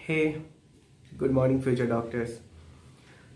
हे good morning future doctors.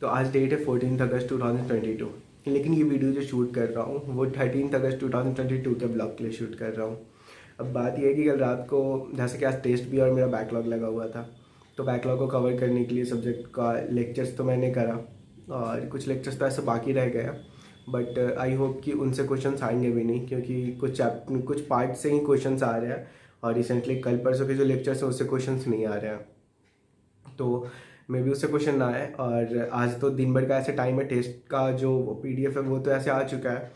तो आज date है 14 अगस्त 2022, लेकिन ये वीडियो जो शूट कर रहा हूँ वो 13 अगस्त 2022 के ब्लॉग के लिए शूट कर रहा हूँ। अब बात यह है कि कल रात को जैसे कि आज टेस्ट भी और मेरा बैकलॉग लगा हुआ था, तो बैकलॉग को कवर करने के लिए सब्जेक्ट का लेक्चर्स तो मैंने करा और कुछ लेक्चर्स तो ऐसे बाकी रह गया। बट आई होप कि उनसे क्वेश्चंस आएंगे भी नहीं, क्योंकि कुछ पार्ट से ही क्वेश्चंस आ रहे हैं और रिसेंटली कल परसों के जो लेक्चर्स हैं उससे क्वेश्चंस नहीं आ रहे हैं। तो मे बी उससे क्वेश्चन ना आए। और आज तो दिन भर का ऐसे टाइम है, टेस्ट का जो पीडीएफ है वो तो ऐसे आ चुका है,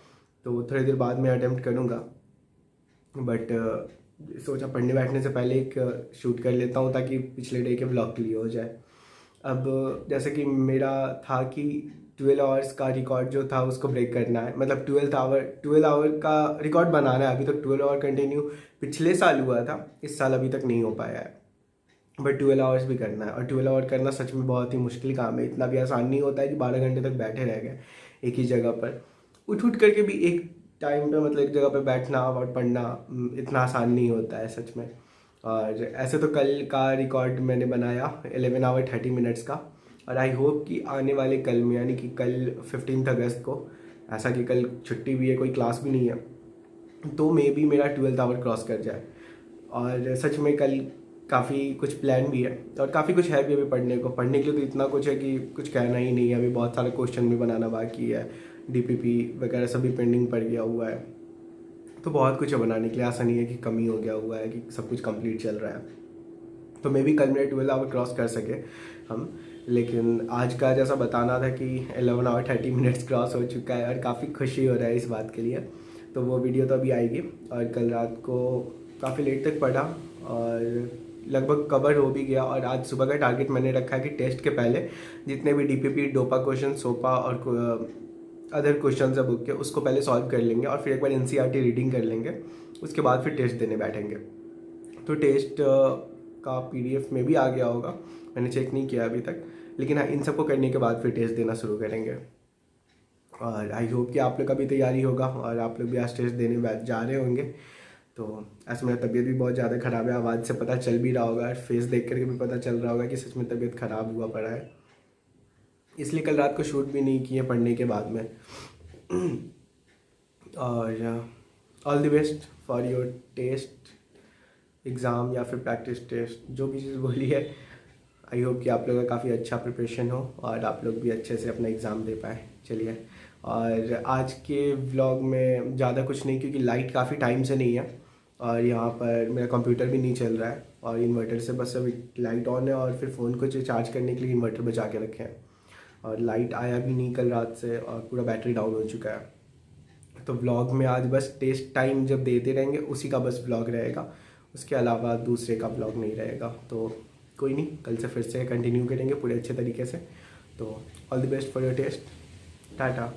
तो थोड़ी देर बाद मैं अटेम्प्ट करूँगा। बट सोचा पढ़ने बैठने से पहले एक शूट कर लेता हूँ ताकि पिछले डे के ब्लॉग क्लियर हो जाए। अब जैसे कि मेरा था कि 12 आवर्स का रिकॉर्ड जो था उसको ब्रेक करना है, मतलब 12 आवर का रिकॉर्ड बनाना है। अभी तक 12 आवर कंटिन्यू पिछले साल हुआ था, इस साल अभी तक नहीं हो पाया है। बट 12 आवर्स भी करना है, और 12 आवर करना सच में बहुत ही मुश्किल काम है। इतना भी आसान नहीं होता है कि 12 घंटे तक बैठे रह गए एक ही जगह पर। उठ करके भी एक टाइम पे, मतलब एक जगह पे बैठना और पढ़ना इतना आसान नहीं होता है सच में। और ऐसे तो कल का रिकॉर्ड मैंने बनाया 11 आवर 30 मिनट्स का, और आई होप कि आने वाले कल में, यानी कि कल 15 अगस्त को, ऐसा कि कल छुट्टी भी है, कोई क्लास भी नहीं है, तो मे बी मेरा 12th आवर क्रॉस कर जाए। और सच में कल काफ़ी कुछ प्लान भी है और काफ़ी कुछ है भी अभी पढ़ने के लिए तो इतना कुछ है कि कुछ कहना ही नहीं है। अभी बहुत सारे क्वेश्चन भी बनाना बाकी है, डीपीपी वगैरह सभी पेंडिंग पड़ गया हुआ है। तो बहुत कुछ है बनाने के लिए, ऐसा नहीं है कि कमी हो गया हुआ है कि सब कुछ कंप्लीट चल रहा है। तो मे बी कल मेरे 12 आवर क्रॉस कर सके हम। लेकिन आज का जैसा बताना था कि 11 आवर 30 मिनट्स क्रॉस हो चुका है और काफ़ी खुशी हो रहा है इस बात के लिए। तो वो वीडियो तो अभी आएगी। और कल रात को काफ़ी लेट तक पढ़ा और लगभग कवर हो भी गया। और आज सुबह का टारगेट मैंने रखा है कि टेस्ट के पहले जितने भी डीपीपी, डोपा क्वेश्चन, सोपा और अदर क्वेश्चन है बुक के, उसको पहले सॉल्व कर लेंगे और फिर एक बार एनसीईआरटी रीडिंग कर लेंगे। उसके बाद फिर टेस्ट देने बैठेंगे। तो टेस्ट का पीडीएफ में भी आ गया होगा, मैंने चेक नहीं किया अभी तक। लेकिन हाँ, इन सबको करने के बाद फिर टेस्ट देना शुरू करेंगे। और आई होप कि आप लोग का भी तैयारी होगा और आप लोग भी आज टेस्ट देने जा रहे होंगे। तो ऐसे मेरा तबीयत भी बहुत ज़्यादा ख़राब है, आवाज़ से पता चल भी रहा होगा, फेस देख करके भी पता चल रहा होगा कि सच में तबीयत ख़राब हुआ पड़ा है। इसलिए कल रात को शूट भी नहीं किए पढ़ने के बाद में। और all the best for your test, exam या फिर प्रैक्टिस टेस्ट, जो भी चीज़ बोली है। आई होप कि आप लोगों का काफ़ी अच्छा प्रिपरेशन हो और आप लोग भी अच्छे से अपना एग्ज़ाम दे पाए। चलिए, और आज के व्लॉग में ज़्यादा कुछ नहीं, क्योंकि लाइट काफ़ी टाइम से नहीं है और यहाँ पर मेरा कंप्यूटर भी नहीं चल रहा है और इन्वर्टर से बस अभी लाइट ऑन है और फिर फ़ोन को चार्ज करने के लिए इन्वर्टर बचा के रखे हैं। और लाइट आया भी नहीं कल रात से और पूरा बैटरी डाउन हो चुका है। तो व्लॉग में आज बस टेस्ट टाइम जब देते रहेंगे उसी का बस व्लॉग रहेगा, उसके अलावा दूसरे का व्लॉग नहीं रहेगा। तो कोई नहीं, कल से फिर से कंटिन्यू करेंगे पूरे अच्छे तरीके से। तो all the best for your test. टाटा।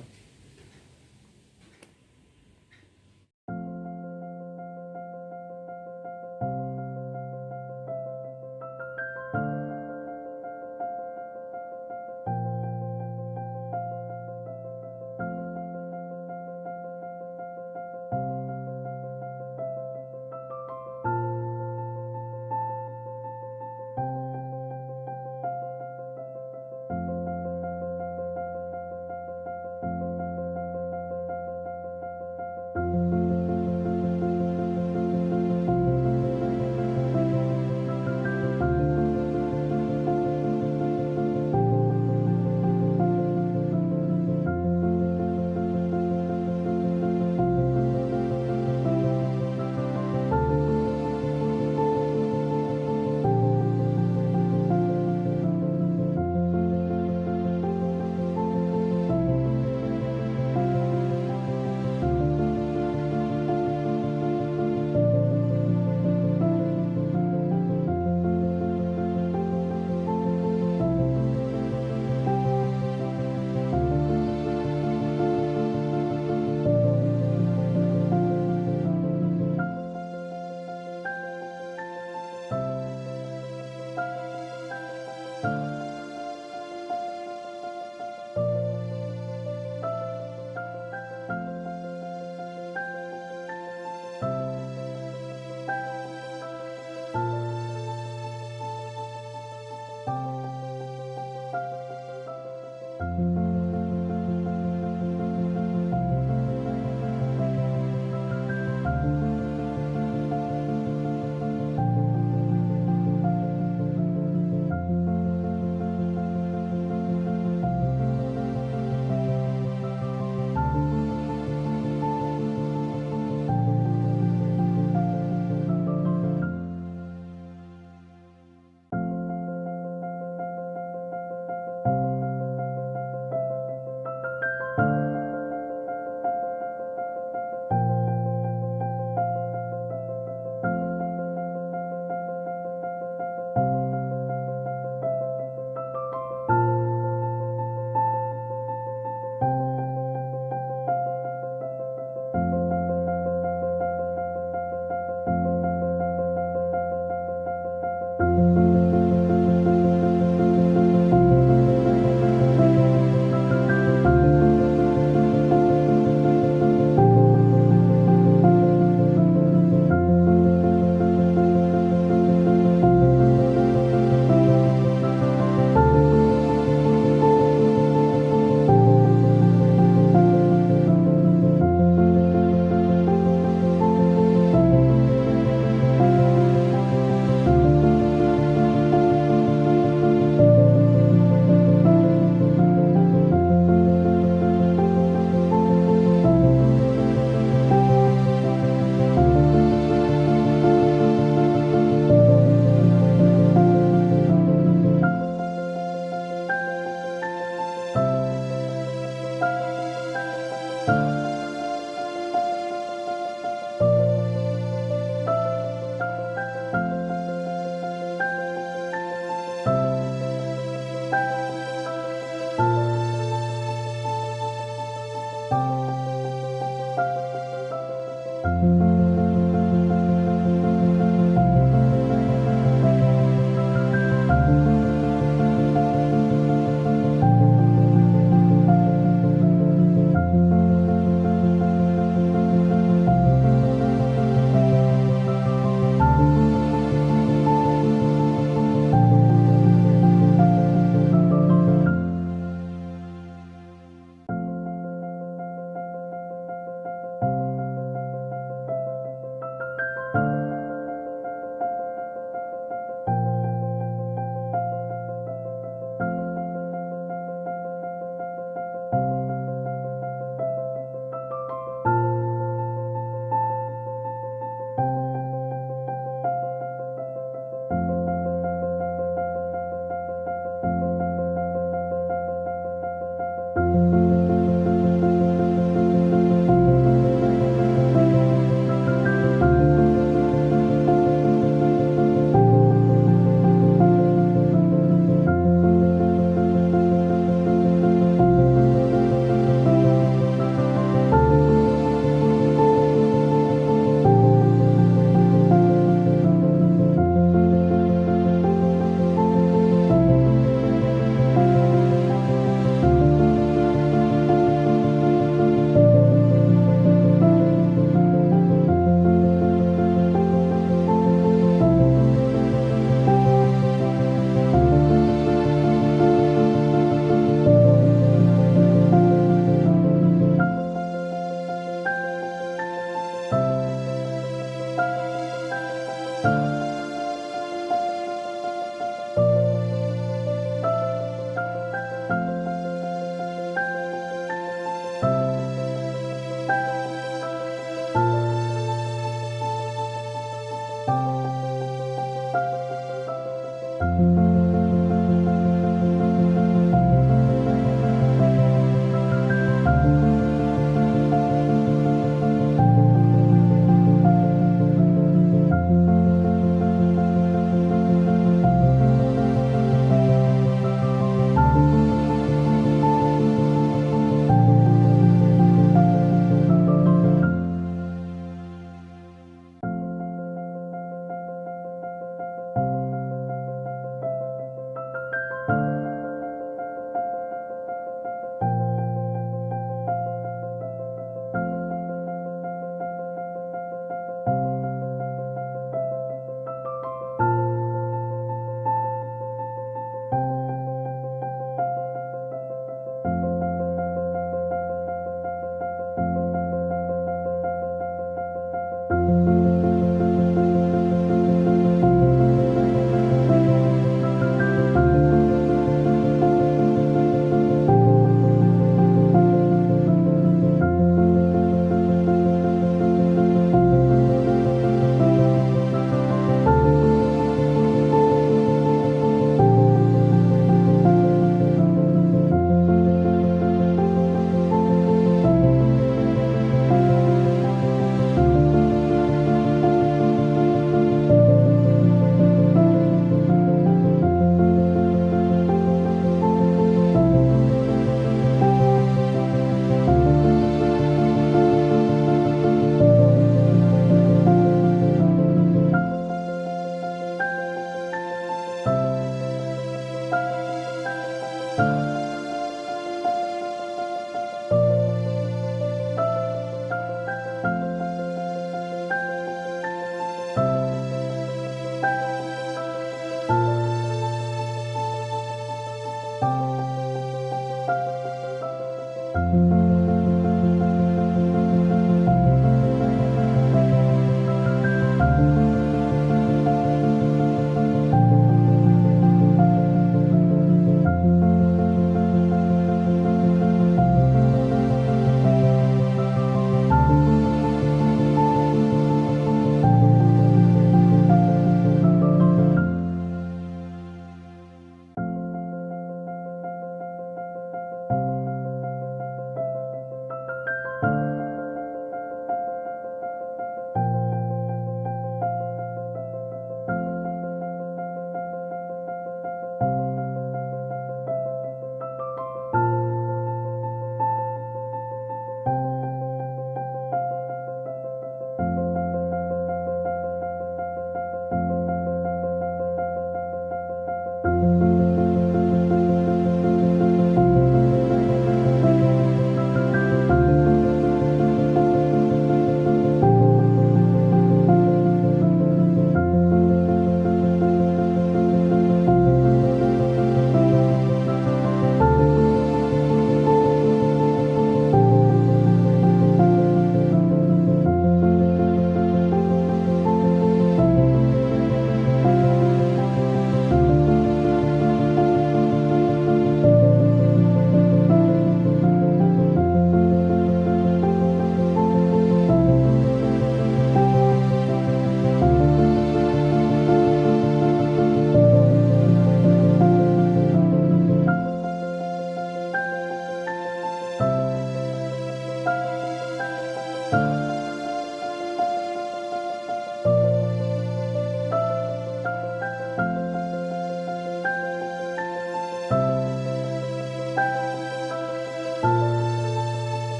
है।